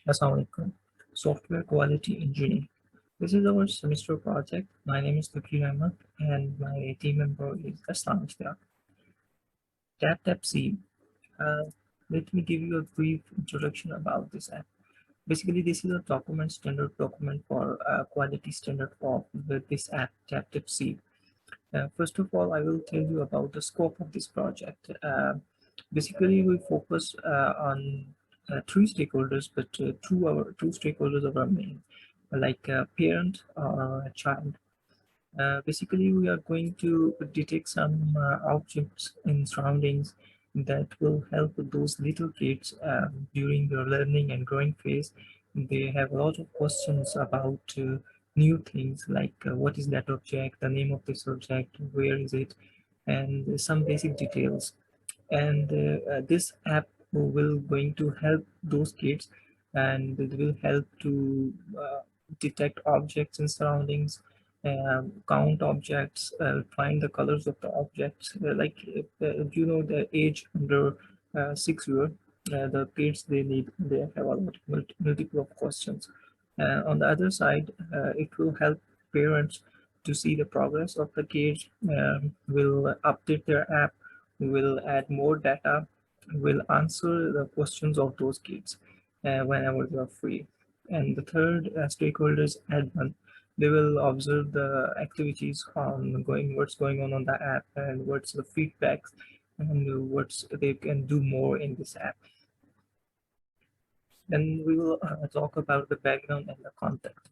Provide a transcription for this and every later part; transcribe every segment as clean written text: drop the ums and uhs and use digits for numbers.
Assalamualaikum. Software Quality Engineering. This is our semester project. My name is Tukir Ahmed and my team member is Aslam Ishtiyaq. TapTapC. Uh, Let me give you a brief introduction about this app. Basically, this is a document standard document for quality standard for this app, TapTapC. First of all, I will tell you about the scope of this project. Basically, we focus on three stakeholders, but two stakeholders are our main, like a parent or a child. Basically, we are going to detect some objects in surroundings that will help those little kids during their learning and growing phase. They have a lot of questions about new things like what is that object, the name of this object, where is it, and some basic details. And this app will going to help those kids, and it will help to detect objects in surroundings, count objects, find the colors of the objects. You know, the age under 6 year, the kids they have a lot multiple of questions. On the other side, it will help parents to see the progress of the kids, will update their app, will add more data, will answer the questions of those kids whenever they are free. And the third stakeholder is admin. They will observe the activities on what's going on the app and what's the feedbacks and what's they can do more in this app. Then we will talk about the background and the context.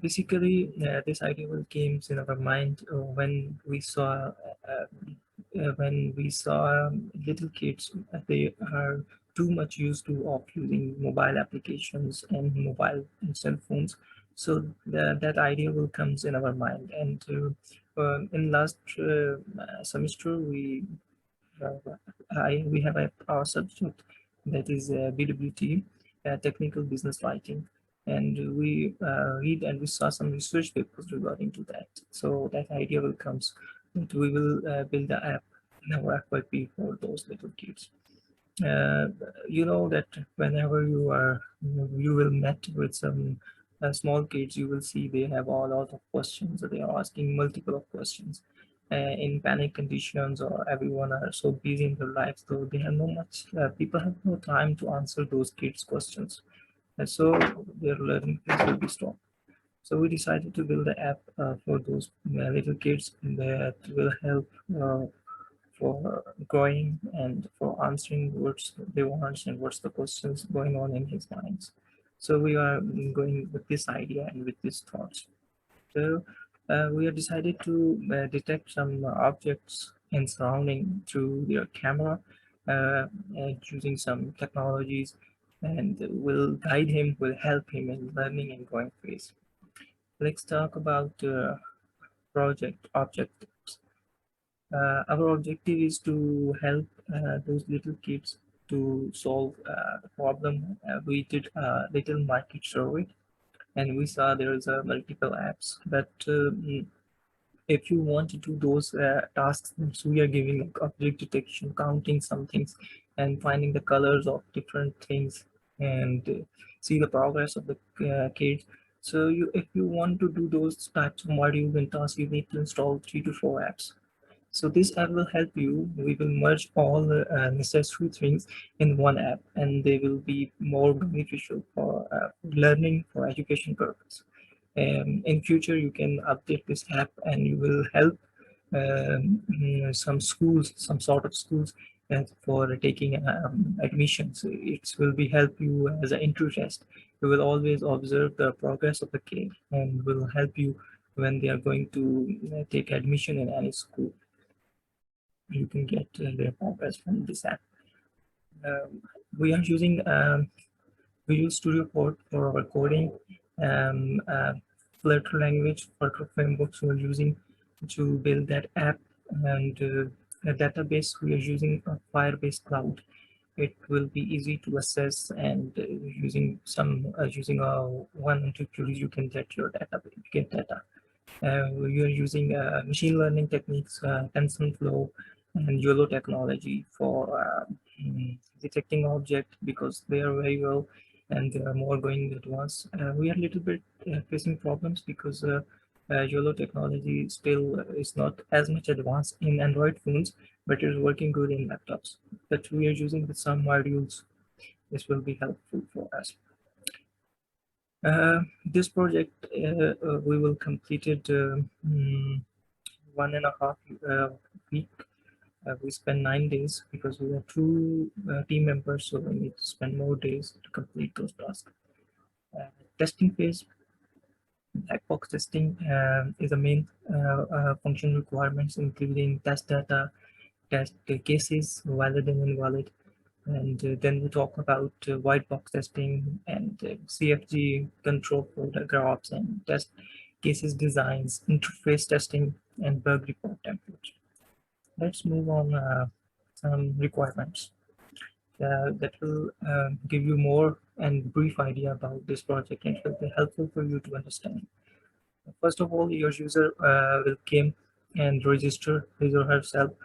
Basically, this idea will came in our mind when we saw little kids. They are too much used to of using mobile applications and mobile and cell phones. So that idea will comes in our mind. And in last semester, we have our subject that is BWT, Technical Business Writing, and we read and we saw some research papers regarding to that. So that idea will comes that we will build the app in our FYP for those little kids. Uh, you know that whenever you will met with some small kids, you will see they have a lot of questions. They are asking multiple of questions in panic conditions, or everyone are so busy in their lives, so they have no much. People have no time to answer those kids' questions, and so their learning pace will be stopped. So we decided to build an app for those little kids that will help for growing and for answering what they want and what's the questions going on in his minds. So we are going with this idea and with these thoughts. So we have decided to detect some objects in surrounding through their camera and using some technologies, and will guide him, will help him in learning and growing phase. Let's talk about project objectives. Our objective is to help those little kids to solve the problem. We did a little market survey, and we saw there is a multiple apps. But if you want to do those tasks, so we are giving like object detection, counting some things, and finding the colors of different things, and see the progress of the kids. So if you want to do those types of modules and tasks, you need to install 3 to 4 apps. So this app will help you. We will merge all the necessary things in one app, and they will be more beneficial for learning, for education purpose. In future, you can update this app, and you will help some schools, some sort of schools, for taking admissions. It will be help you as an entry test. You will always observe the progress of the kid, and will help you when they are going to take admission in any school. You can get their progress from this app. Um, we are using Visual Studio Code for our coding, Flutter language, Flutter frameworks we're using to build that app, and a database we are using a Firebase Cloud. It will be easy to assess, and using a one or two queries you can get your data. Get data. We are using machine learning techniques, TensorFlow, and YOLO technology for detecting objects, because they are very well and more going advanced. We are a little bit facing problems because YOLO technology still is not as much advanced in Android phones, but is working good in laptops. But we are using with some modules. This will be helpful for us. This project we will complete it 1.5 week. We spend 9 days because we are two team members, so we need to spend more days to complete those tasks. Testing phase, black box testing is the main function requirements, including test data, test cases, valid and invalid. And then we talk about white box testing and CFG control for the graphs and test cases designs, interface testing, and bug report templates. Let's move on some requirements that will give you more and brief idea about this project, and it will be helpful for you to understand. First of all, your user will come and register his or herself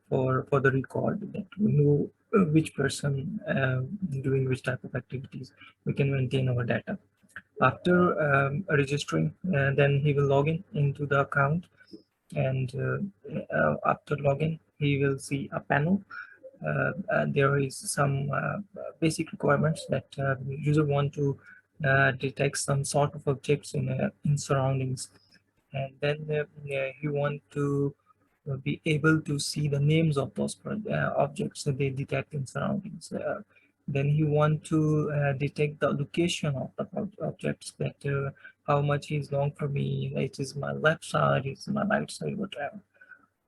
for the record, that we know which person doing which type of activities. We can maintain our data. After registering, then he will log in into the account, and after login, he will see a panel. There is some basic requirements that user want to detect some sort of objects in surroundings, and then you want to be able to see the names of those objects that they detect in surroundings. Then you want to detect the location of the objects, that how much is long for me, it is my left side, it's my right side, whatever.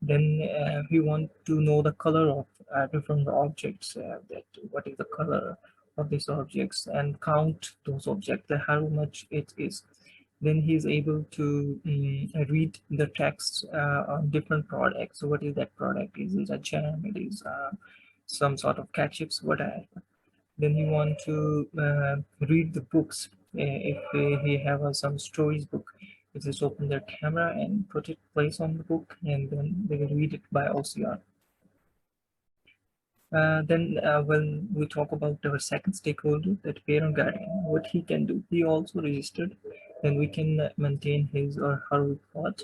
Then we want to know the color of different objects, that what is the color of these objects, and count those objects, how much it is. Then he is able to read the text on different products. So what is that product? Is it a jam? It is some sort of ketchups, whatever. Then he want to read the books. If he have some stories book, they just open their camera and put it place on the book, and then they will read it by OCR. Then when we talk about our second stakeholder, that parent guardian, what he can do, he also registered, then we can maintain his or her report.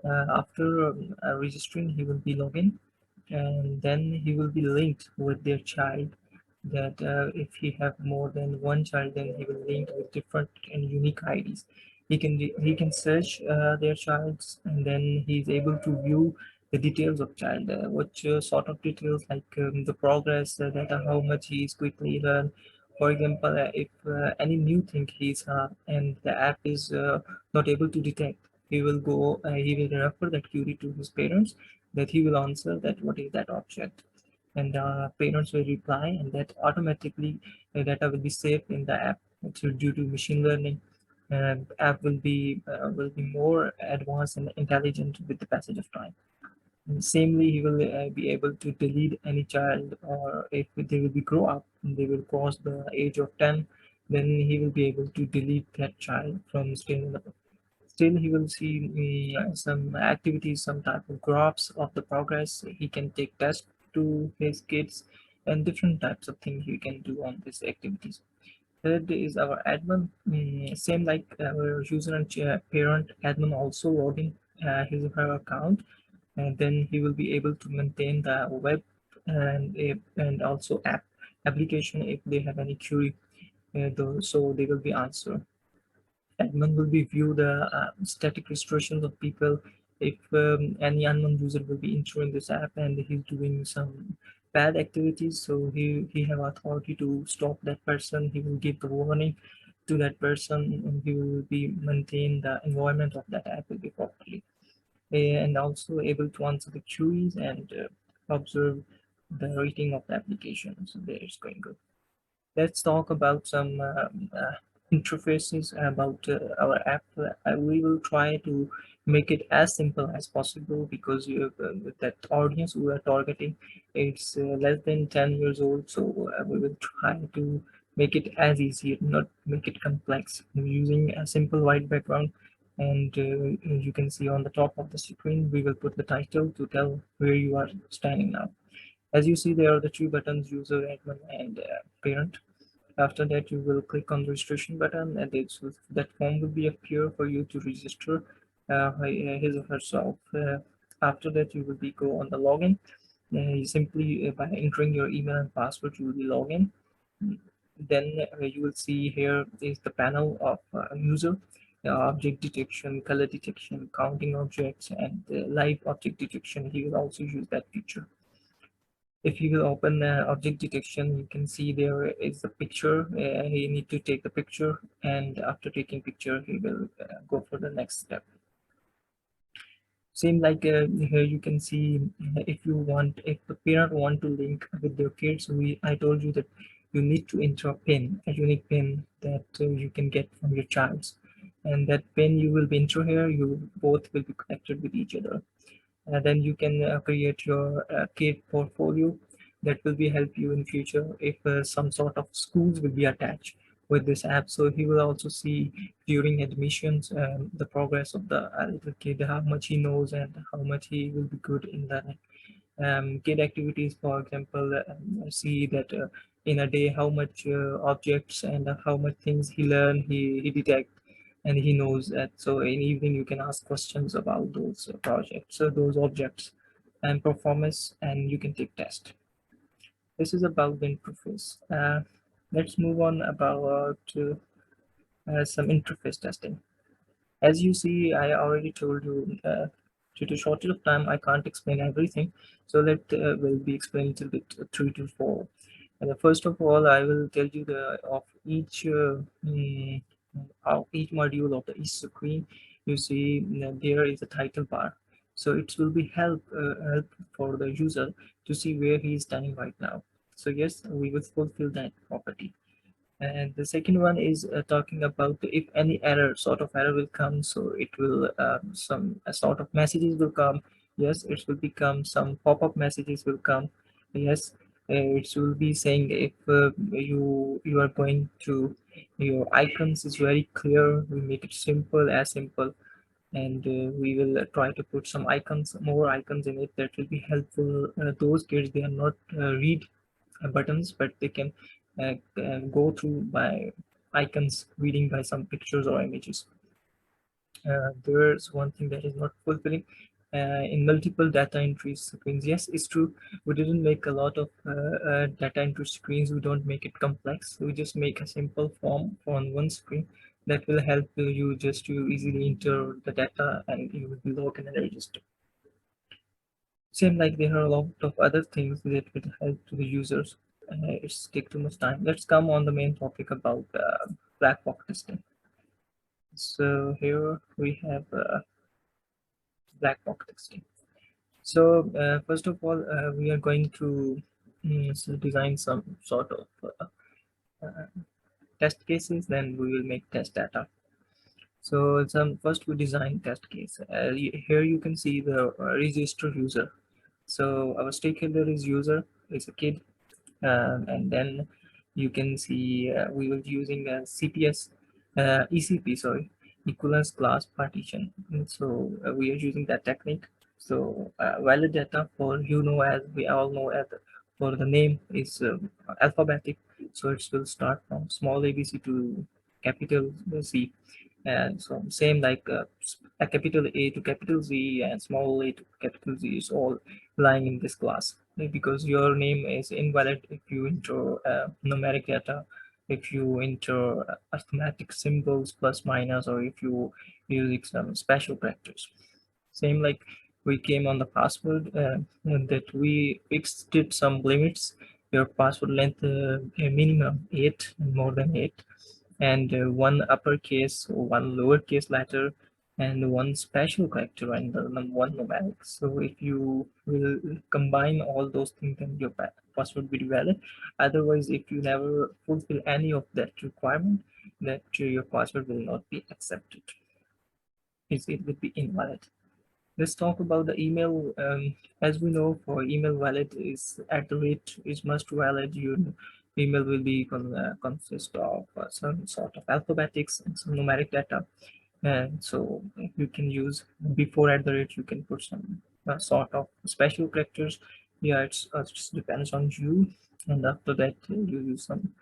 After registering, he will be login, and then he will be linked with their child, that if he have more than one child, then he will link with different and unique IDs. He can search their childs, and then he's able to view the details of child, which sort of details, like the progress, that how much he is quickly learn. For example, if any new thing he's and the app is not able to detect, he will refer that query to his parents, that he will answer that what is that object, and parents will reply, and that automatically data will be saved in the app. So due to machine learning, app will be more advanced and intelligent with the passage of time. And samely, he will be able to delete any child, or if they will be grow up and they will cross the age of 10, then he will be able to delete that child from staying in the book. Still, he will see some activities, some type of graphs of the progress. He can take tests to his kids, and different types of things he can do on these activities. Third is our admin. Same like our user and parent, admin also logging his or her account, and then he will be able to maintain the web and also application if they have any query. So they will be answered. Admin will be view the static restrictions of people. If any unknown user will be entering this app and he's doing some bad activities, so he have authority to stop that person. He will give the warning to that person, and he will be maintain the environment of that app will be properly, and also able to answer the queries and observe the rating of the application. So there is going good. Let's talk about some interfaces about our app. We will try to make it as simple as possible, because with that audience we are targeting, it's less than 10 years old. So we will try to make it as easy, not make it complex. We're using a simple white background, and you can see on the top of the screen, we will put the title to tell where you are standing now. As you see, there are the two buttons, user, admin, and parent. After that, you will click on the registration button, and that form will be appear for you to register his or herself. After that, you will be go on the login. You simply by entering your email and password, you will be login. Then you will see here is the panel of user, object detection, color detection, counting objects, and live object detection. He will also use that feature. If you will open object detection, you can see there is a picture. He need to take the picture, and after taking picture, he will go for the next step. Same like here you can see if the parent want to link with their kids, I told you that you need to enter a pin, a unique pin that you can get from your child's, and that pin you will be enter here. You both will be connected with each other. Then you can create your kid portfolio that will be help you in future if some sort of schools will be attached with this app. So he will also see during admissions the progress of the little kid, how much he knows and how much he will be good in the kid activities. For example, see that in a day how much objects and how much things he learn, he detect and he knows that. So in evening you can ask questions about those projects, so those objects and performance, and you can take test. This is about the interface. Let's move on about some interface testing. As you see, I already told you due to shortage of time I can't explain everything, so let will be explained a little bit 3 to 4. First of all, I will tell you the of each module of the each screen. You see there is a title bar, so it will be help for the user to see where he is standing right now. So yes, we will fulfill that property. And the second one is talking about if any sort of error will come, so it will some sort of messages will come. Yes, it will become some pop-up messages will come. Yes, it will be saying if you are going to your icons is very clear. We make it simple, as simple, and we will try to put some icons, more icons in it that will be helpful. Those kids, they are not read buttons, but they can go through by icons, reading by some pictures or images. There's one thing that is not fulfilling in multiple data entry screens. Yes, it's true. We didn't make a lot of data entry screens. We don't make it complex. We just make a simple form on one screen that will help you just to easily enter the data and you will be logged in and register. Same like there are a lot of other things that will help to the users. It's take too much time. Let's come on the main topic about black box testing. So here we have black box testing. So first of all, we are going to design some sort of uh, test cases. Then we will make test data. So first we design test case. Here you can see the register user. So our stakeholder is user, is a kid, and then you can see we were using a CPS, ECP, sorry, equivalence class partition. And so we are using that technique. So valid data, for as we all know, for the name is alphabetic, so it will start from small ABC to capital C. And so same like a capital A to capital Z and small a to capital Z is all lying in this class, because your name is invalid if you enter numeric data, if you enter arithmetic symbols plus minus, or if you using some special characters. Same like we came on the password and that we fixed it some limits. Your password length a minimum 8 and more than 8, and one uppercase, one lowercase letter, and one special character, and one numeric. So if you will combine all those things, then your password will be valid. Otherwise, if you never fulfill any of that requirement, that your password will not be accepted. It will be invalid. Let's talk about the email. As we know, for email valid is at the rate is must valid. Your email will be consist of some sort of alphabetics and some numeric data. And so you can use before at the rate, you can put some sort of special characters. Yeah, it just depends on you. And after that, you use some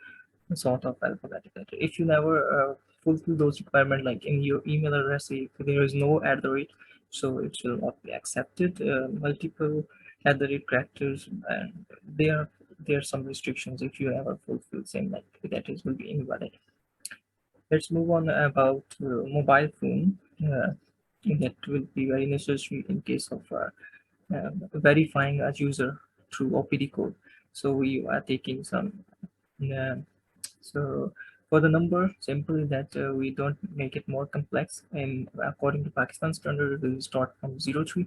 sort of alphabetic letter. If you never fulfill those requirements, like in your email address, if there is no at the rate, so it will not be accepted. Multiple at the rate characters, and there are some restrictions. If you ever fulfill same, like that is will be invalid. Let's move on about mobile phone. That will be very necessary in case of verifying a user through OPD code. So we are taking some uh, so for the number, simply that we don't make it more complex. And according to Pakistan standard, it will start from 03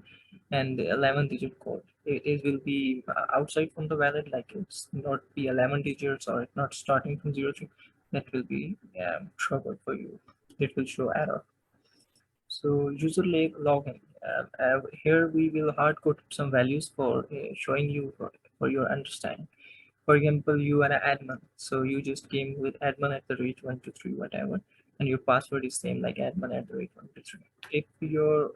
and the 11-digit code. It will be outside from the valid, like it's not be 11 digits or it's not starting from 03. That will be trouble for you. It will show error. So user login. Here we will hard code some values for showing you for your understanding. For example, you are an admin, so you just came with admin at the rate 123 whatever, and your password is same like admin at the rate 123. If your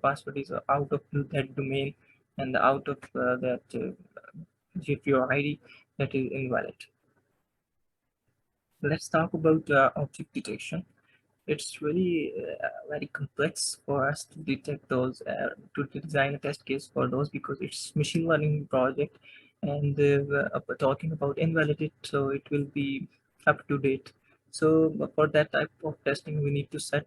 password is out of that domain and out of that if your ID, that is invalid. Let's talk about object detection. It's really very complex for us to detect those, to design a test case for those, because it's machine learning project, and talking about invalidate, so it will be up to date. So for that type of testing, we need to set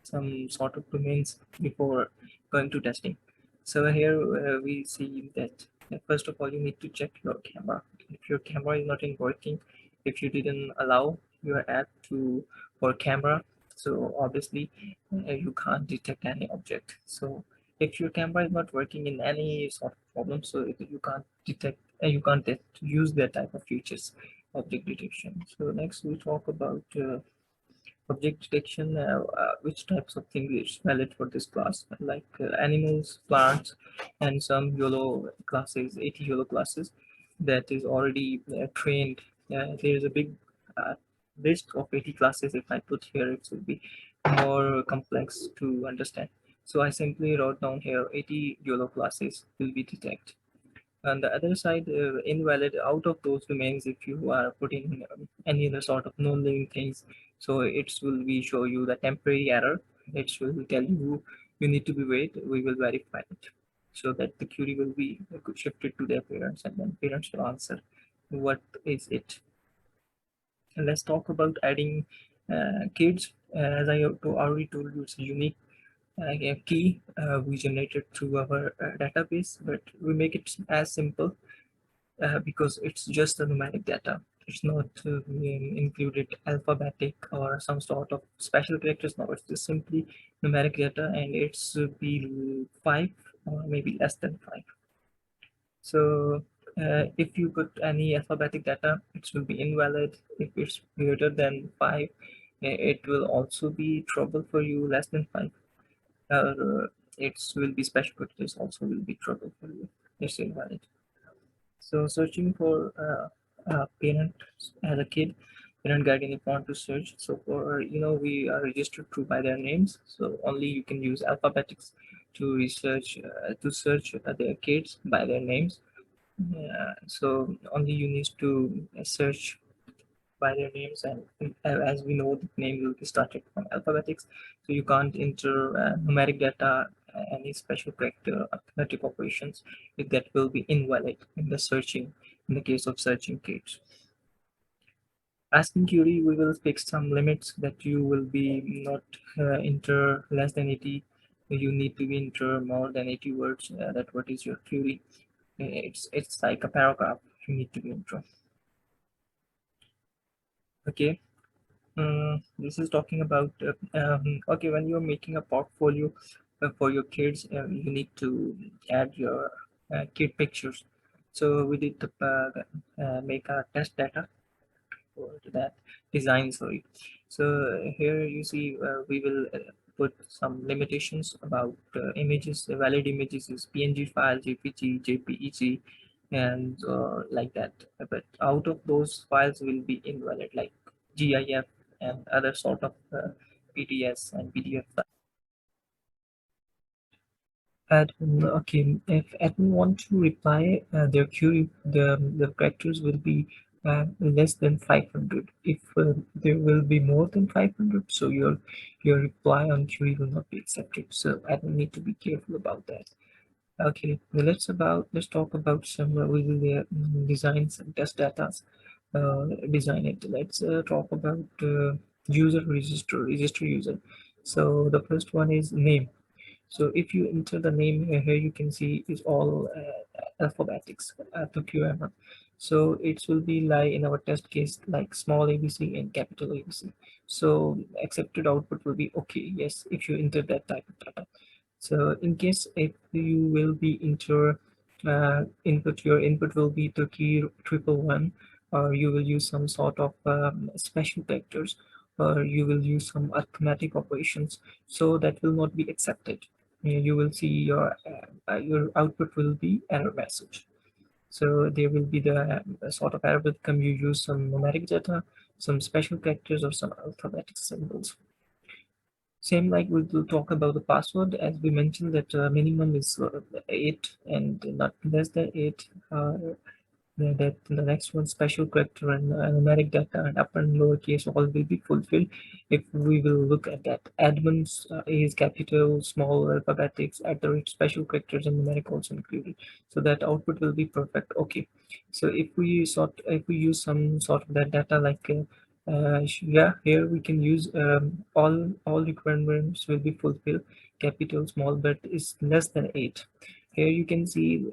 some sort of domains before going to testing. So here we see that first of all, you need to check your camera. If your camera is not in working, if you didn't allow your app to for camera, so obviously you can't detect any object. So if your camera is not working in any sort of problem, so you can't detect, you can't use that type of features, object detection. So next we talk about object detection, which types of things is valid for this class, like animals, plants, and some YOLO classes, 80 YOLO classes that is already trained. There is a big uh, list of 80 classes. If I put here, it will be more complex to understand. So I simply wrote down here 80 YOLO classes will be detected. On the other side, invalid out of those domains, if you are putting any other sort of non-living things, so it will be show you the temporary error. It will tell you you need to be wait, we will verify it, so that the query will be shifted to their parents, and then parents will answer what is it. And let's talk about adding kids. As I already told you, it's a unique a key we generated through our database, but we make it as simple because it's just the numeric data. It's not included alphabetic or some sort of special characters. No, it's just simply numeric data, and it's be 5 or maybe less than 5. So if you put any alphabetic data, it will be invalid. If it's greater than 5, it will also be trouble for you. Less than 5, it will be special characters, also will be trouble for you. It's invalid. So searching for a parent as a kid, parent guardian if you want to search. So for we are registered through by their names. So only you can use alphabetics to research to search their kids by their names. So only you need to search by their names, and as we know, the name will be started from alphabetics, so you can't enter numeric data, any special character arithmetic operations, if that will be invalid in the searching, in the case of searching kids. Asking query, we will fix some limits that you will be not enter less than 80, you need to enter more than 80 words, that what is your query. It's like a paragraph you need to be enter. Okay. This is talking about okay, when you're making a portfolio for your kids, you need to add your kid pictures. So we did make a test data for that design. Sorry. So here you see we will put some limitations about images. Valid images is PNG file, JPG, JPEG, and like that. But out of those files will be invalid, like GIF and other sort of PDS and PDF. Okay, if admin want to reply their query, the characters will be less than 500. If there will be more than 500, so your reply on query will not be accepted. So I will need to be careful about that. Okay, now let's talk about some we will design some test data. Design it. Let's talk about user register user. So the first one is name. So if you enter the name here, you can see is all alphabetics to QML. So it will be like in our test case like small ABC and capital ABC. So accepted output will be okay. Yes, if you enter that type of data. So in case if you will be enter your input will be the key 111, or you will use some sort of special vectors, or you will use some arithmetic operations, so that will not be accepted. You will see your output will be error message. So there will be the sort of error will come. You use some numeric data, some special characters, or some alphabetic symbols. Same like we will talk about the password, as we mentioned that minimum is 8 and not less than 8. That the next one, special character and numeric data and upper and lower case all will be fulfilled. If we will look at that, admins is capital, small alphabetics, at the rate, special characters and numeric also included. So that output will be perfect. Okay. So if we use some sort of that data like yeah, here we can use all requirements will be fulfilled. Capital, small, but is less than 8. Here you can see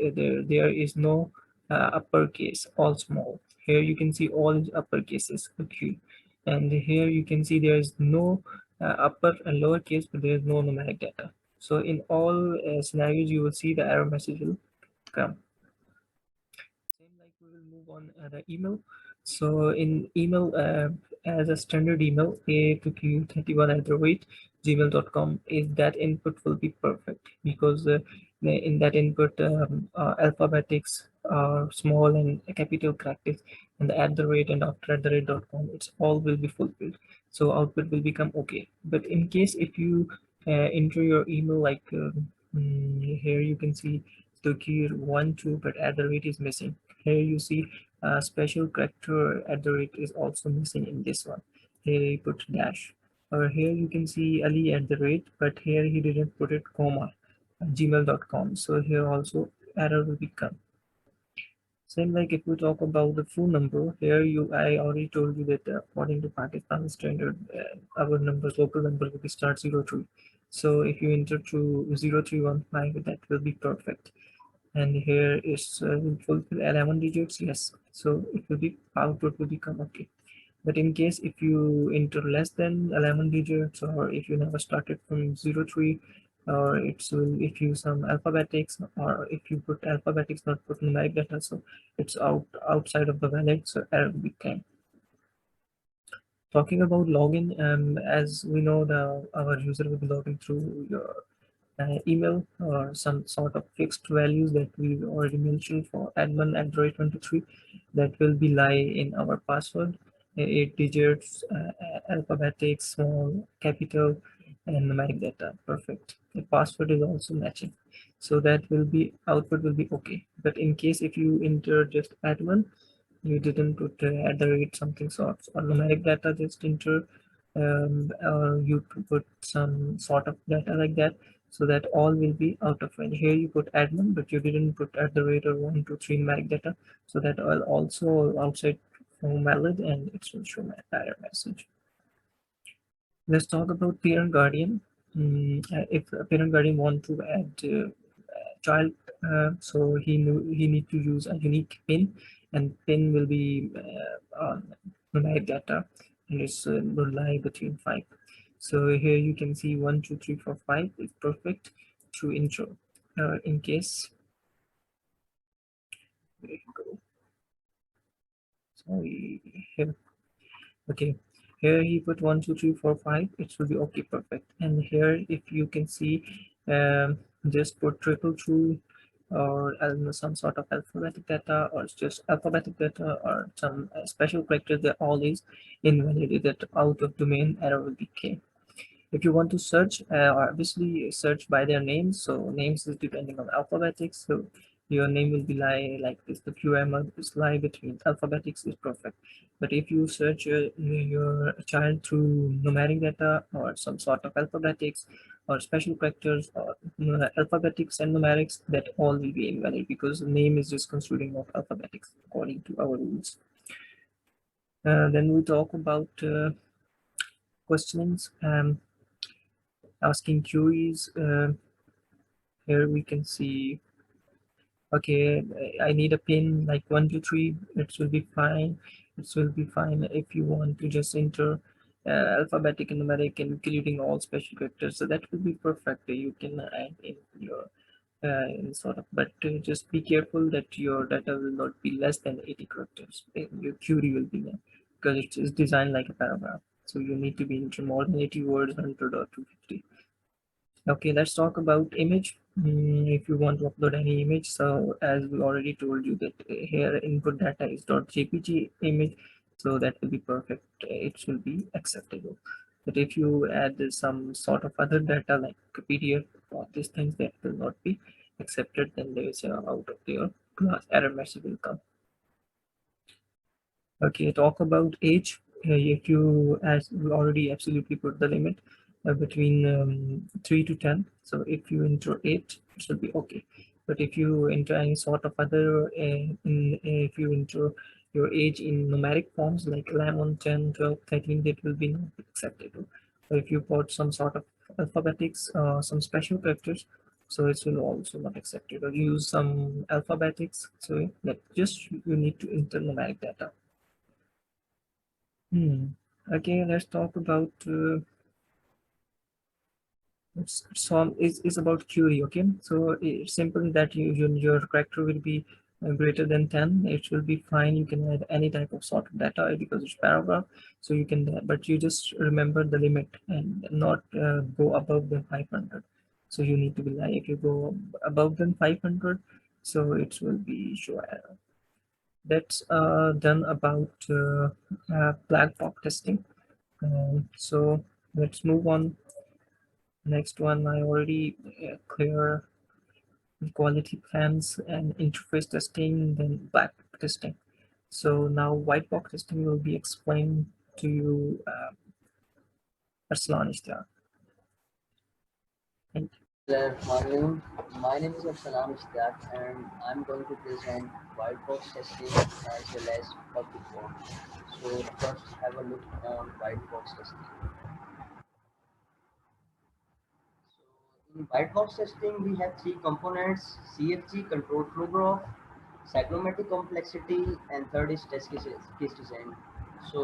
there is no uppercase, all small. Here you can see all is uppercases. Okay, and here you can see there is no upper and lower case, but there is no numeric data. So in all scenarios, you will see the error message will come. Same like we will move on the email. So in email, as a standard email, a to q31 at the rate gmail.com, is that input will be perfect because in that input alphabetics are small and capital characters, and the at the rate and after at the rate.com, it's all will be fulfilled. So output will become okay. But in case if you enter your email like here you can see the key 1 2, but at the rate is missing. Here you see a special character at the rate is also missing in this one. Here he put dash. Or here you can see Ali at the rate, but here he didn't put it comma. Gmail.com. So here also error will become. Same like if we talk about the phone number, here I already told you that according to Pakistan standard, our numbers, local number will be start 03. So if you enter to 0315, that will be perfect. And here is will fulfill 11 digits, yes. So it will be output will become okay. But in case if you enter less than 11 digits, or if you never started from 03, or it's will if you some alphabetics, or if you put alphabetics not put numeric data, so it's outside of the valid, so error will become. Talking about login, as we know, our user will be logging through your email or some sort of fixed values that we already mentioned for admin Android 23, that will be lie in our password. 8 digits, alphabetic, small, capital, and numeric data. Perfect. The password is also matching. So that will be output will be okay. But in case if you enter just admin, you didn't put at the rate something sorts or numeric data, just enter or you put some sort of data like that, so that all will be out of range. Here you put admin, but you didn't put at the rate or 1 2 3 numeric data, so that all also outside from valid, and it will show my error message. Let's talk about parent guardian. If a parent guardian want to add child, so he need to use a unique pin, and pin will be on numeric data, and it's will lie between 5. So here you can see 1 2 3 4 5 is perfect to intro. In case, there you go. Sorry, here. Okay, here he put 1 2 3 4 5, it will be okay, perfect. And here if you can see, just put triple true, or some sort of alphabetic data, or it's just alphabetic data, or some special character, that all is invalid, that out of domain, error will be k. If you want to search, obviously search by their names, so names is depending on alphabetics, so your name will be like this. The QM is lie between alphabetics is perfect. But if you search your child through numeric data or some sort of alphabetics or special characters or alphabetics and numerics, that all will be invalid because the name is just constituting of alphabetics according to our rules. Then we talk about questionings, asking queries. Here we can see, okay, I need a pin like 1 2 3. It will be fine. It will be fine if you want to just enter alphabetic and numeric, including all special characters. So that will be perfect. You can add in your in sort of, but just be careful that your data will not be less than 80 characters. Your query will be there because it is designed like a paragraph. So you need to be into more than 80 words, 100 or 250. Okay, let's talk about image. If you want to upload any image, so as we already told you that here input data is .jpg image, so that will be perfect. It will be acceptable. But if you add some sort of other data like PDF or these things, that will not be accepted, then there is out of your class error message will come. Okay, talk about age. If you, as we already absolutely put the limit between 3 to 10. So if you enter 8, it should be okay. But if you enter any sort of other, if you enter your age in numeric forms like 11, 10, 12, 13, that will be not acceptable. Or if you put some sort of alphabetics, some special characters, so it will also not accepted. Or use some alphabetics, so that just you need to enter numeric data. Okay, let's talk about it's about query. Okay, so it's simple that your character will be greater than 10. It will be fine. You can add any type of sort of data because it's paragraph, so you can, but you just remember the limit and not go above the 500. So you need to be like, if you go above than 500, so it will be show error. That's done about black box testing. So let's move on. Next one, I already clear quality plans and interface testing, then black box testing. So now white box testing will be explained to you, Arslan Ishtiaq. Thank you. Hello, my name is Salam Ishtiaq and I'm going to present white box testing as well as public form. So first have a look on white box testing. So in white box testing we have three components: CFG, control flow graph, cyclomatic complexity, and third is case design. So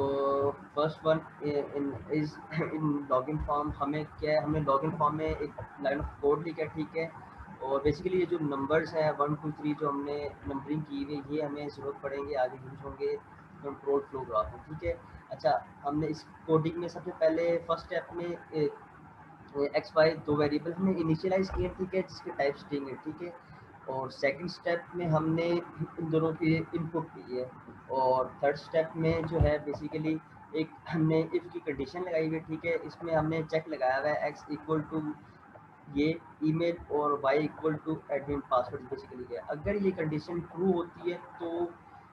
first one in is in login form हमें क्या है, हमने login form में एक line of code लिखा है, ठीक है। और बेसिकली ये जो नंबर्स हैं 1 2 3 जो हमने नंबरिंग की हुई ये हमें ज़रूरत पड़ेंगे, आगे यूज होंगे कंट्रोल फ्लो ग्राफ में, ठीक है। अच्छा, हमने इस कोडिंग में सबसे पहले फर्स्ट स्टेप में एक्स वाई दो वेरिएबल हमने इनिशियलाइज किए, ठीक है, जिसके टाइप स्ट्रिंग है, ठीक है। और सेकंड स्टेप में हमने इन दोनों की इनपुट दी है। और थर्ड स्टेप में जो है बेसिकली एक हमने इफ की कंडीशन लगाई हुई है, ठीक है। इसमें हमने चेक लगाया हुआ है एक्स इक्वल टू ये ईमेल और Y equal to admin password basically है। अगर ये कंडीशन ट्रू होती है तो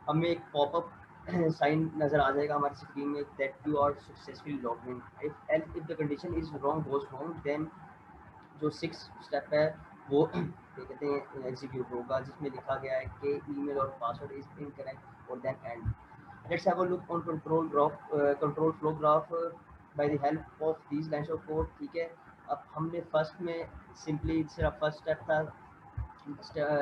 हमें एक पॉपअप साइन नज़र आ जाएगा हमारी स्क्रीन में that you are successfully logged in. If the condition is wrong goes wrong then जो सिक्स स्टेप है वो क्या कहते हैं एग्जीक्यूट होगा, जिसमें लिखा गया है कि ईमेल और पासवर्ड इज इनकरेक्ट और then end. Let's have a look on control flow graph by the help of these lines of code, ठीक है। अब हमने फर्स्ट में सिंपली सिर्फ फर्स्ट स्टेप था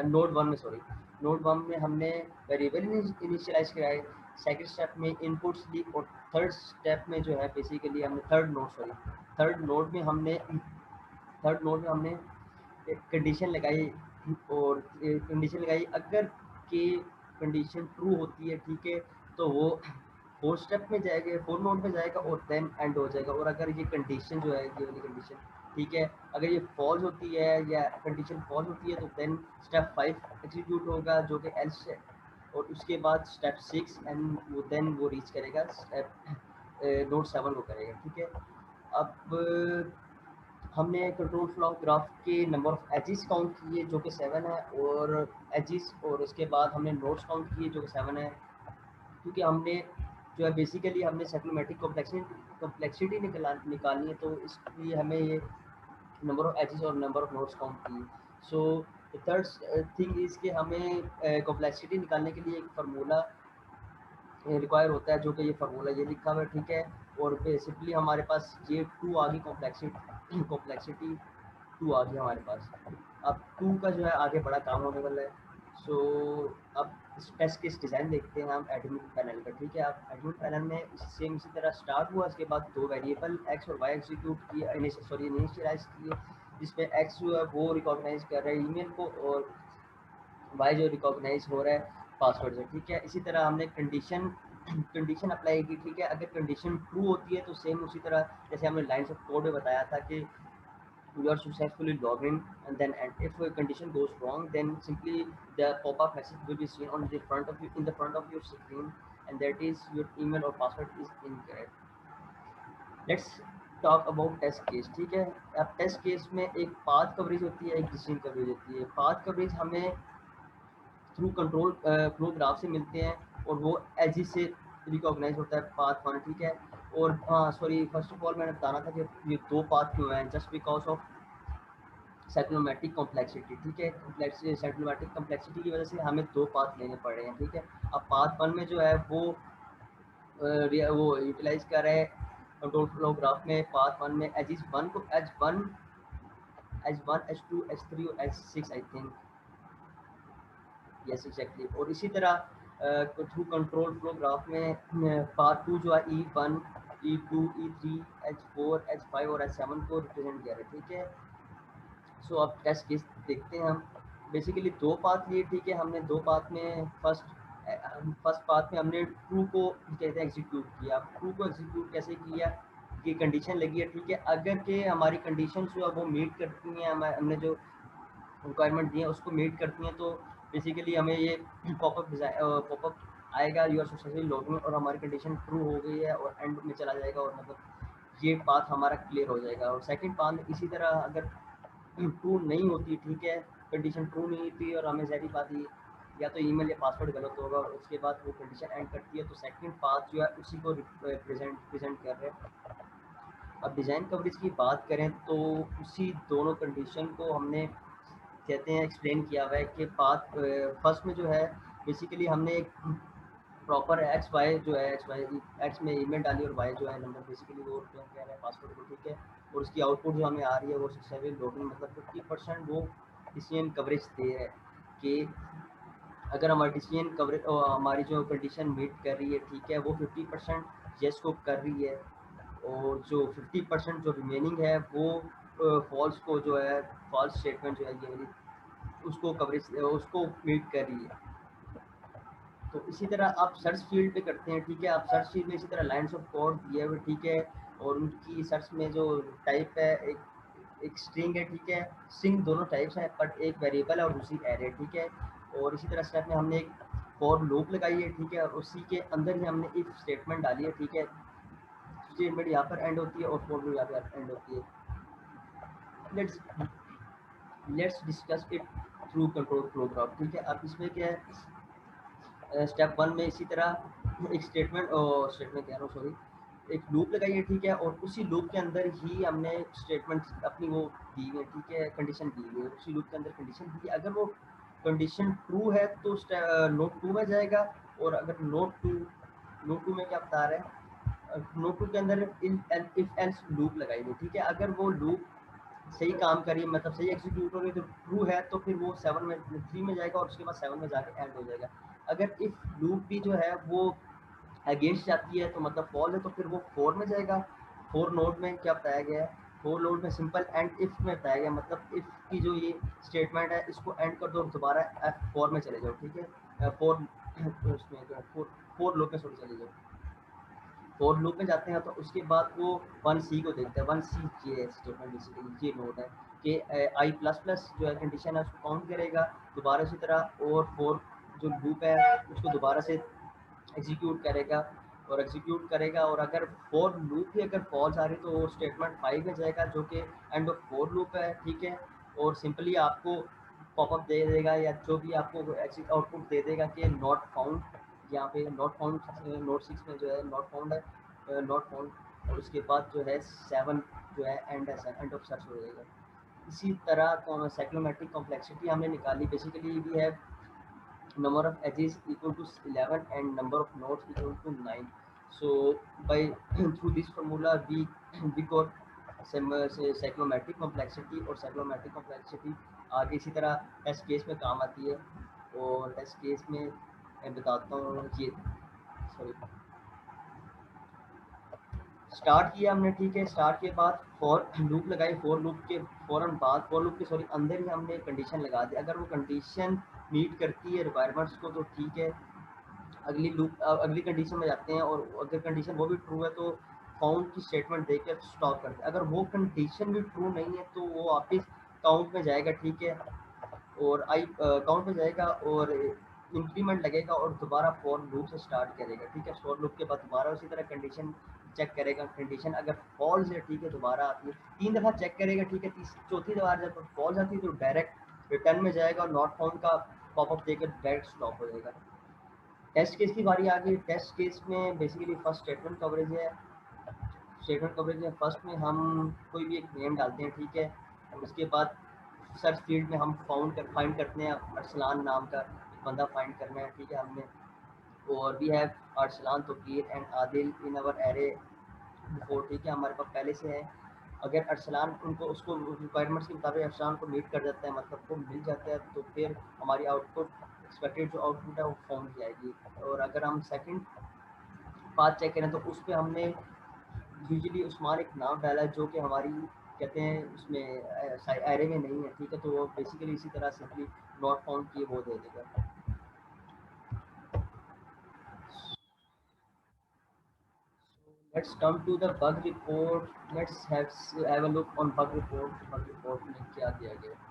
नोड वन में, सॉरी नोड वन में हमने वेरिएबल इनिशियलाइज किया है। सेकंड स्टेप में इनपुट्स ली और थर्ड स्टेप में जो है बेसिकली हमने थर्ड नोड में हमने एक कंडीशन लगाई। और कंडीशन लगाई अगर के कंडीशन ट्रू होती है, ठीक है, तो वो फोर्थ स्टेप में जाएगा, फोर्थ नोड में जाएगा और देन एंड हो जाएगा। और अगर ये कंडीशन जो है ये वाली कंडीशन, ठीक है, अगर ये फॉल्स होती है या कंडीशन फॉल्स होती है तो देन स्टेप 5 एग्जीक्यूट होगा जो कि एल्स है। और उसके बाद स्टेप 6 एंड वो देन वो रीच करेगा स्टेप नोड 7 को करेगा, ठीक है। अब हमने कंट्रोल फ्लो ग्राफ के नंबर ऑफ एजेस काउंट किए जो कि 7 है, और एजेस, और उसके बाद हमने नोड्स काउंट किए जो कि 7 है, क्योंकि हमने जो है बेसिकली हमने साइक्लोमेटिक कॉम्प्लेक्सिटी निकालनी है, तो इसलिए हमें ये नंबर ऑफ एजेस और नंबर ऑफ नोड्स काउंट किए। सो थर्ड थिंग इज़ कि हमें कॉम्प्लेक्सिटी निकालने के लिए एक फार्मूला रिक्वायर होता है, जो कि ये फार्मूला ये लिखा हुआ है, ठीक है। और बेसिकली हमारे पास ये 2 आ गई, कॉम्प्लेक्सिटी 2 आ गई हमारे पास। अब 2 का जो है आगे बड़ा काम होने वाला है। सो अब इस टेस्ट केस डिज़ाइन देखते हैं हम एडमिन पैनल का, ठीक है। अब एडमिन पैनल में सेम इसी तरह स्टार्ट हुआ, उसके बाद 2 वेरिएबल एक्स और वाई एग्जीक्यूट किए, इनिशियलाइज किए, जिसमें एक्स जो है वो रिकॉग्नाइज कर रहा है ईमेल को, और वाई जो रिकॉग्नाइज हो रहा है पासवर्ड से, ठीक है। इसी तरह हमने कंडीशन अप्लाई की, ठीक है। अगर कंडीशन ट्रू होती है तो सेम उसी तरह जैसे हमने लाइन्स ऑफ कोड में बताया था कि you are successfully logged in, and if a condition goes wrong, then simply the pop-up message will be seen on the front of you in the front of your screen, and that is your email or password is incorrect. Let's talk about test case, ठीक है। अब test case में एक path coverage होती है, एक decision coverage होती है। पाथ कवरेज हमें थ्रू कंट्रोल फ्लो ग्राफ से मिलते हैं, और वो एजिस से रिकॉग्नाइज होता है पाथ 1, ठीक है। और हाँ सॉरी, फर्स्ट ऑफ ऑल मैंने बताना था कि ये 2 पाथ क्यों हैं, जस्ट बिकॉज ऑफ साइक्लोमेटिक कॉम्प्लेक्सिटी, ठीक है। साइक्लोमेटिक कॉम्प्लेक्सिटी की वजह से हमें 2 पाथ लेने पड़ रहे हैं, ठीक है। अब पाथ 1 में जो है वो यूटिलाइज कर रहे हैं कंट्रोल फ्लो ग्राफ में। पाथ 1 में एज 1 को एज 1 एज 2 एज 3 और as 6 I think, yes exactly. और इसी तरह थ्रू कंट्रोल फ्लो ग्राफ में पार्ट 2 जो है E1 E2 E3 H4 H5 और H7 को रिप्रेजेंट किया है, ठीक है। सो अब टेस्ट केस देखते हैं हम। बेसिकली 2 पाथ लिए, ठीक है। हमने 2 पाथ में फर्स्ट पाथ में हमने ट्रू को कहते हैं एग्जीक्यूट किया। ट्रू को एग्जीक्यूट कैसे किया कि कंडीशन लगी है, ठीक है। अगर के हमारी कंडीशन जो है वो मीट करती हैं, हमने जो रिक्वायरमेंट दी है उसको मीट करती हैं, तो बेसिकली हमें ये पॉपअप आएगा, यू आर सक्सेसफुली लॉगिन, और हमारी कंडीशन ट्रू हो गई है और एंड में चला जाएगा, और मतलब ये पाथ हमारा क्लियर हो जाएगा। और सेकंड पाथ इसी तरह अगर ट्रू नहीं होती, ठीक है, कंडीशन ट्रू नहीं होती और हमें ज़ाहिर बात ही या तो ईमेल या पासवर्ड गलत होगा, और उसके बाद वो कंडीशन एंड करती है, तो सेकंड पाथ जो है उसी को प्रेजेंट कर रहे हैं। अब डिज़ाइन कवरेज की बात करें तो उसी दोनों कंडीशन को हमने कहते हैं एक्सप्लेन किया हुआ है कि पाथ फर्स्ट में जो है बेसिकली हमने एक प्रॉपर एक्स वाई जो है एक्स में ईमेल डाली, और वाई जो है नंबर बेसिकली वो रिटर्न कर रहा है पासवर्ड को, ठीक है। और उसकी आउटपुट जो हमें आ रही है वो सक्सेसफुल लॉगिन, मतलब 50% वो डिसीजन कवरेज दे है कि अगर हमारी डिसीजन कवरेज हमारी जो कंडीशन मीट कर रही है, ठीक है, वो 50% येस को कर रही है, और जो 50% जो रिमेनिंग है वो फॉल्स को जो है फॉल्स स्टेटमेंट जो है ये वाली उसको कवरेज उसको मीट कर रही है। तो इसी तरह आप सर्च फील्ड पे करते हैं, ठीक है। आप सर्च फील्ड में इसी तरह लाइन्स ऑफ कोड दिए हुए, ठीक है। और उनकी सर्च में जो टाइप है एक स्ट्रिंग है, ठीक है। स्ट्रिंग दोनों टाइप्स हैं, बट एक वेरिएबल है और दूसरी एरे, ठीक है। और इसी तरह स्टेप में हमने एक फॉर लूप लगाई है, ठीक है, और उसी के अंदर ही हमने इफ स्टेटमेंट डाली है, ठीक है। स्टेटमेंट यहाँ पर एंड होती है और फॉर लूप यहाँ पर एंड होती है। Let's discuss it through control flow graph, ठीक है। अब इसमें क्या है, स्टेप 1 में इसी तरह एक स्टेटमेंट कह रहा हूँ सॉरी, एक लूप लगाई है, ठीक है। और उसी लूप के अंदर ही हमने स्टेटमेंट अपनी वो दी हुई है, ठीक है, कंडीशन दी हुई है। उसी लूप के अंदर कंडीशन दी है, अगर वो कंडीशन ट्रू है तो नोट 2 में जाएगा, और अगर नोट टू में क्या बता रहे हैं, नोट 2 के अंदर इफ एल्स लूप लगाई हुई, ठीक है। अगर वो लूप सही काम करिए, मतलब सही एग्जीक्यूट हो रही है, तो ट्रू है तो फिर वो 3 में जाएगा, और उसके बाद 7 में जाके एंड हो जाएगा। अगर इफ लूप भी जो है वो अगेंस्ट जाती है तो मतलब फॉल है, तो फिर वो 4 में जाएगा। 4 नोड में क्या बताया गया है, 4 नोड में सिंपल एंड इफ में बताया गया, मतलब इफ की जो ये स्टेटमेंट है इसको एंड कर दो और दोबारा F4 में चले जाओ, ठीक है। 4 उसमें जो है 4 लूप में चले जाओ। 4 लूप में जाते हैं तो उसके बाद वो 1C को देखते हैं। 1C ये स्टेटमेंट बेसिकली ये नोड है कि आई प्लस प्लस जो है कंडीशन है उसको काउंट करेगा दोबारा इसी तरह, और 4 जो लूप है उसको दोबारा से एग्जीक्यूट करेगा, और एग्जीक्यूट करेगा, और अगर फोर लूप ही अगर फॉल्स आ रही तो वो स्टेटमेंट 5 में जाएगा जो कि एंड ऑफ फोर लूप है, ठीक है। और सिंपली आपको पॉपअप दे देगा या जो भी आपको आउटपुट दे देगा कि नॉट फाउंड, यहाँ पे नॉट फाउंड नोट 6 में जो है नॉट फाउंड है, नॉट फाउंड। और उसके बाद जो है 7 जो है एंड ऑफ सर्च हो जाएगा। इसी तरह साइक्लोमेट्रिक कॉम्प्लेक्सिटी हमने निकाली, basically we have number of edges equal to 11 and number of nodes equal to 9. So by through this formula we got some cyclometric complexity, और साइक्लोमेट्रिक कॉम्प्लेक्सिटी आगे इसी तरह टेस्ट केस में काम आती है। और टेस्ट केस में मैं बताता हूँ ये, सॉरी, स्टार्ट किया हमने, ठीक है। स्टार्ट के बाद फॉर लूप लगाई, फॉर लूप के फ़ौरन बाद, फॉर लूप के सॉरी अंदर ही हमने कंडीशन लगा दी। अगर वो कंडीशन मीट करती है रिक्वायरमेंट्स को तो ठीक है, अगली कंडीशन में जाते हैं। और अगर कंडीशन वो भी ट्रू है तो काउंट की स्टेटमेंट देकर स्टॉप करते हैं। अगर वो कंडीशन भी ट्रू नहीं है तो वो वापस काउंट में जाएगा, ठीक है। और काउंट में जाएगा और इंक्रीमेंट लगेगा और दोबारा फॉर लूप से स्टार्ट करेगा, ठीक है। फॉर लूप के बाद दोबारा उसी तरह कंडीशन चेक करेगा, कंडीशन अगर फॉल्स है, ठीक है, दोबारा आती है, 3 दफ़ा चेक करेगा, ठीक है। चौथी बार जब फॉल्स आती है तो डायरेक्ट रिटर्न में जाएगा और नॉट फाउंड का पॉपअप देकर डायरेक्ट स्टॉप हो जाएगा। टेस्ट केस की बारी आ गई। टेस्ट केस में बेसिकली फर्स्ट स्टेटमेंट कवरेज है। स्टेटमेंट कवरेज में फर्स्ट में हम कोई भी एक नेम डालते हैं, ठीक है। और उसके बाद सर्च फील्ड में हम फाइंड करते हैं अरसलान नाम का एक बंदा फाइंड करना है, ठीक है हमने। और we have Arsalan Tauqeer and Adil in our array before, ठीक है, हमारे पास पहले से है। अगर अरसलान उनको उसको रिक्वायरमेंट्स के मुताबिक अरसलान को मीट कर जाता है, मतलब वो मिल जाता है, तो फिर हमारी आउटपुट एक्सपेक्टेड जो आउटपुट है वो फाउंड जाएगी। और अगर हम सेकंड बात चेक करें तो उस पर हमने यूजुअली उस्मान एक नाम डाला है जो कि हमारी कहते हैं उसमें एरे में नहीं है, ठीक है। तो वो बेसिकली इसी तरह सिंपली नॉट फाउंड किए वो दे देगा। Let's come to the bug report. Let's have a look on bug report. Bug report में क्या दिया गया है।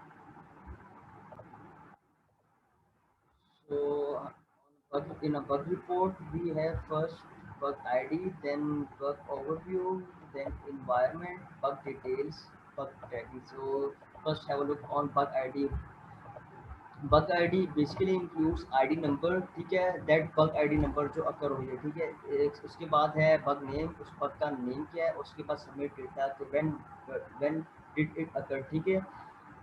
So in a bug report, we have first bug ID, then bug overview, then environment, bug details, bug tracking. So first have a look on bug ID. Bug ID basically includes ID number, ठीक है, that bug ID number जो अकर हुई है, ठीक है। उसके बाद है बग नेम, उस बग का नेम क्या है। उसके बाद सबमिट डेटा, तो व्हेन डिड इट अकर, ठीक है।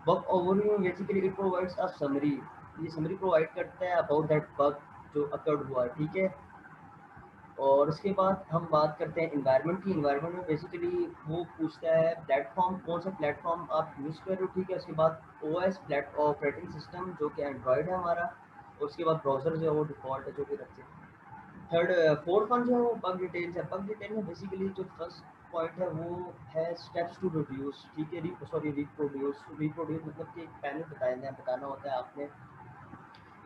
Bug overview basically it provides a summary, ये समरी प्रोवाइड करता है अबाउट दैट बग जो अकर्ड हुआ, ठीक है। और उसके बाद हम बात करते हैं इन्वायरमेंट की। इन्वायरमेंट में बेसिकली वो पूछता है प्लेटफॉर्म, कौन सा प्लेटफॉर्म आप यूज़ कर रहे हो, ठीक है। उसके बाद ओएस ऑपरेटिंग सिस्टम जो कि एंड्रॉयड है हमारा। और उसके बाद ब्राउज़र जो है वो डिफ़ॉल्ट है जो कि रखते हैं। थर्ड फोर्थ वन जो है वो बग डिटेल्स है। बग डिटेल में बेसिकली जो फर्स्ट पॉइंट है वो है स्टेप्स टू रिड्यूस, ठीक है। रिप्रोड्यूस मतलब कि एक पैनल बताना होता है आपने।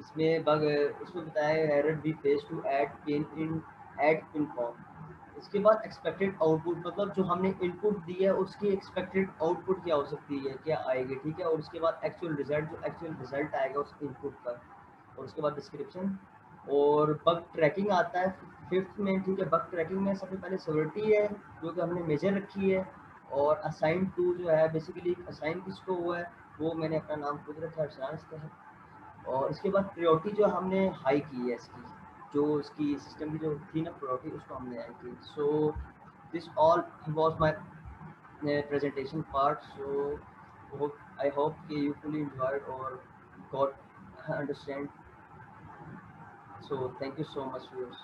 इसमें बग उसमें बताया है error be face to add pin form. इसके बाद एक्सपेक्टेड आउटपुट, मतलब जो हमने इनपुट दी है उसकी एक्सपेक्टेड आउटपुट क्या हो सकती है, क्या आएगी, ठीक है। और उसके बाद एक्चुअल रिजल्ट, जो एक्चुअल रिजल्ट आएगा उस इनपुट का। और उसके बाद डिस्क्रिप्शन और बग ट्रैकिंग आता है फिफ्थ में, ठीक है। बग ट्रैकिंग में सबसे पहले सिक्योरिटी है जो कि हमने मेजर रखी है। और असाइन टू जो है बेसिकली असाइन किसको हुआ है वो मैंने अपना नाम खुद रखा है, अरसलान इसका है। और इसके बाद प्रायोरिटी जो हमने हाई की है इसकी, जो इसकी सिस्टम की जो थी ना प्रायोरिटी, उसको हमने हाई की। So this all was my presentation part. So I hope you fully enjoyed or got understand. So thank you so much viewers.